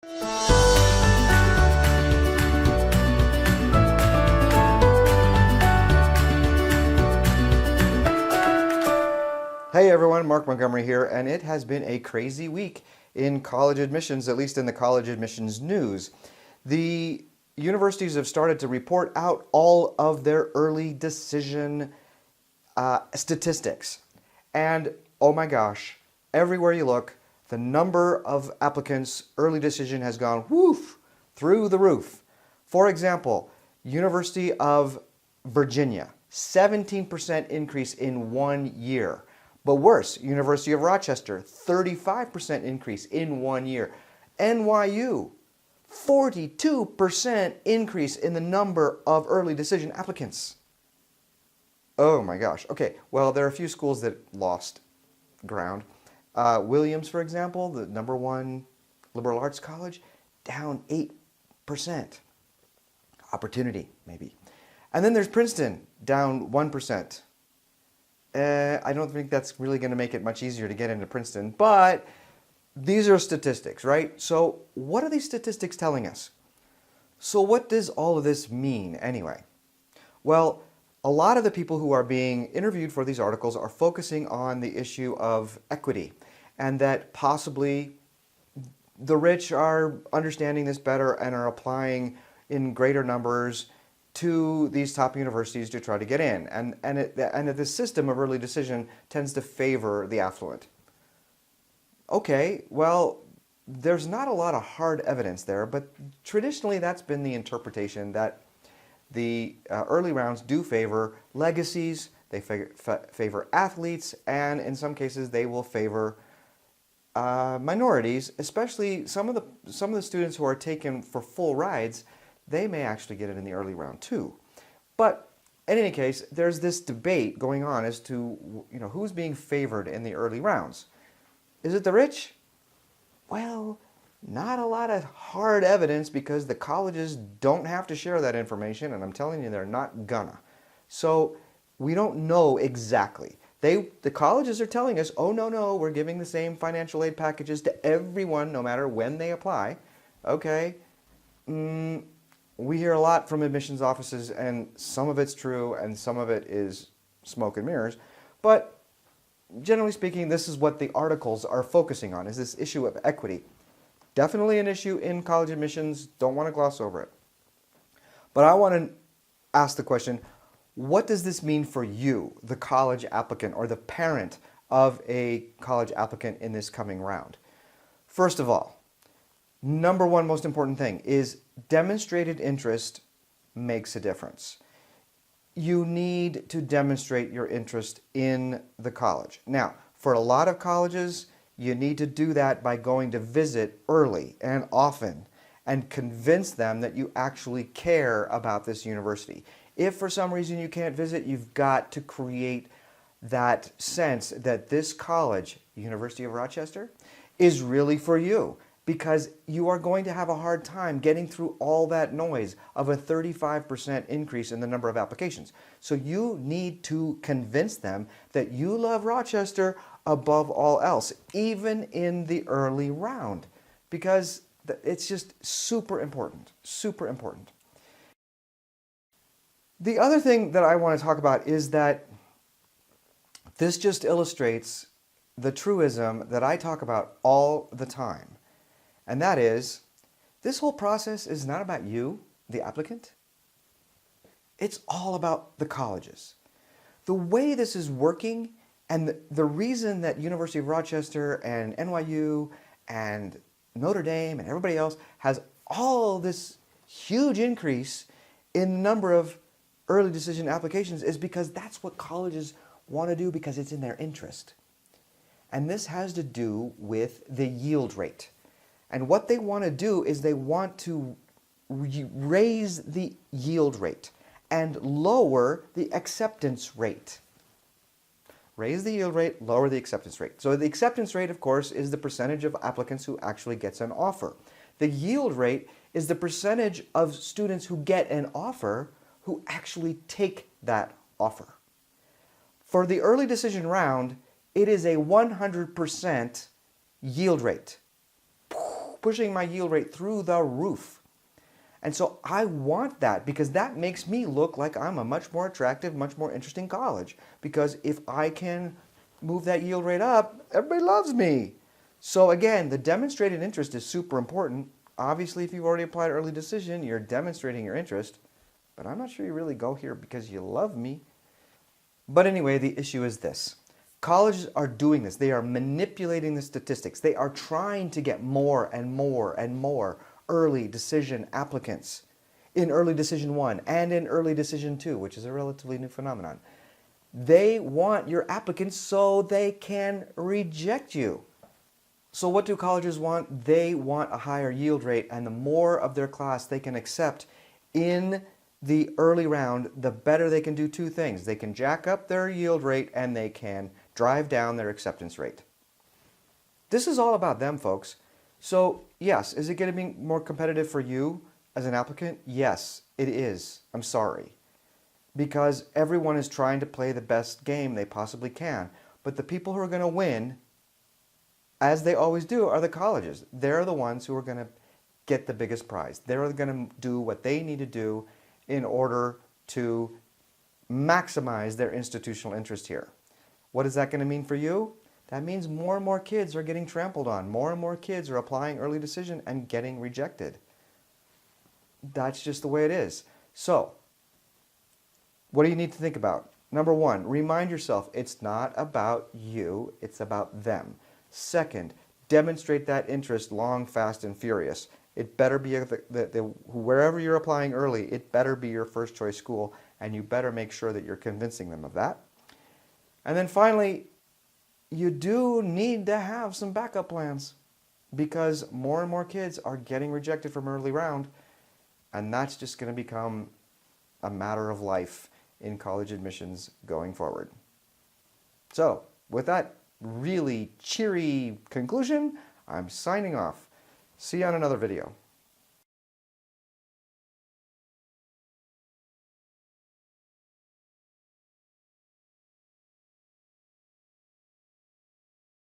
Hey everyone, Mark Montgomery here, and it has been a crazy week in college admissions, at least in the college admissions news. The universities have started to report out all of their early decision statistics. And oh my gosh, everywhere you look, the number of applicants early decision has gone woof through the roof. For example, University of Virginia, 17% increase in 1 year. But worse, University of Rochester, 35% increase in 1 year. NYU, 42% increase in the number of early decision applicants. Oh my gosh. Okay, well, there are a few schools that lost ground. Williams, for example, the #1 liberal arts college, down 8%. Opportunity, maybe. And then there's Princeton, down 1%. I don't think that's really going to make it much easier to get into Princeton, but these are statistics, right? So what are these statistics telling us? So what does all of this mean anyway? Well, a lot of the people who are being interviewed for these articles are focusing on the issue of equity, and that possibly the rich are understanding this better and are applying in greater numbers to these top universities to try to get in. And this system of early decision tends to favor the affluent. Okay, well, there's not a lot of hard evidence there, but traditionally that's been the interpretation, that the early rounds do favor legacies, they favor athletes, and in some cases they will favor minorities, especially some of the students who are taken for full rides. They may actually get it in the early round too. But in any case, there's this debate going on as to who's being favored in the early rounds. Is it the rich? Well, not a lot of hard evidence, because the colleges don't have to share that information, and I'm telling you, they're not gonna. So we don't know exactly. The colleges are telling us, oh no, we're giving the same financial aid packages to everyone no matter when they apply. Okay. We hear a lot from admissions offices, and some of it's true and some of it is smoke and mirrors. But generally speaking, this is what the articles are focusing on, is this issue of equity. Definitely an issue in college admissions, don't want to gloss over it. But I want to ask the question, what does this mean for you, the college applicant or the parent of a college applicant in this coming round? First of all, #1 most important thing is demonstrated interest makes a difference. You need to demonstrate your interest in the college. Now, for a lot of colleges, you need to do that by going to visit early and often and convince them that you actually care about this university. If for some reason you can't visit, you've got to create that sense that this college, University of Rochester, is really for you, because you are going to have a hard time getting through all that noise of a 35% increase in the number of applications. So you need to convince them that you love Rochester above all else, even in the early round, because it's just super important, super important. The other thing that I want to talk about is that this just illustrates the truism that I talk about all the time. And that is, this whole process is not about you, the applicant. It's all about the colleges. The way this is working, and the reason that University of Rochester and NYU and Notre Dame and everybody else has all this huge increase in the number of early decision applications is because that's what colleges want to do, because it's in their interest. And this has to do with the yield rate. And what they want to do is they want to raise the yield rate and lower the acceptance rate. Raise the yield rate, lower the acceptance rate. So the acceptance rate, of course, is the percentage of applicants who actually gets an offer. The yield rate is the percentage of students who get an offer who actually take that offer. For the early decision round, it is a 100% yield rate. pushing my yield rate through the roof. And so I want that because that makes me look like I'm a much more attractive, much more interesting college. Because if I can move that yield rate up, everybody loves me. So again, the demonstrated interest is super important. Obviously, if you've already applied early decision, you're demonstrating your interest. But I'm not sure you really go here because you love me. But anyway, the issue is this. Colleges are doing this. They are manipulating the statistics. They are trying to get more and more and more early decision applicants in early decision 1 and in early decision 2, which is a relatively new phenomenon. They want your applicants so they can reject you. So what do colleges want? They want a higher yield rate, and the more of their class they can accept in the early round, the better they can do two things. They can jack up their yield rate and they can drive down their acceptance rate. This is all about them, folks. So yes, is it going to be more competitive for you as an applicant? Yes, it is. I'm sorry. Because everyone is trying to play the best game they possibly can. But the people who are going to win, as they always do, are the colleges. They're the ones who are going to get the biggest prize. They're going to do what they need to do in order to maximize their institutional interest here. What is that going to mean for you? That means more and more kids are getting trampled on. More and more kids are applying early decision and getting rejected. That's just the way it is. So, what do you need to think about? Number one, remind yourself it's not about you, it's about them. Second, demonstrate that interest long, fast, and furious. It better be, wherever you're applying early, it better be your first choice school, and you better make sure that you're convincing them of that. And then finally, you do need to have some backup plans because more and more kids are getting rejected from early round, and that's just going to become a matter of life in college admissions going forward. So, with that really cheery conclusion, I'm signing off. See you on another video.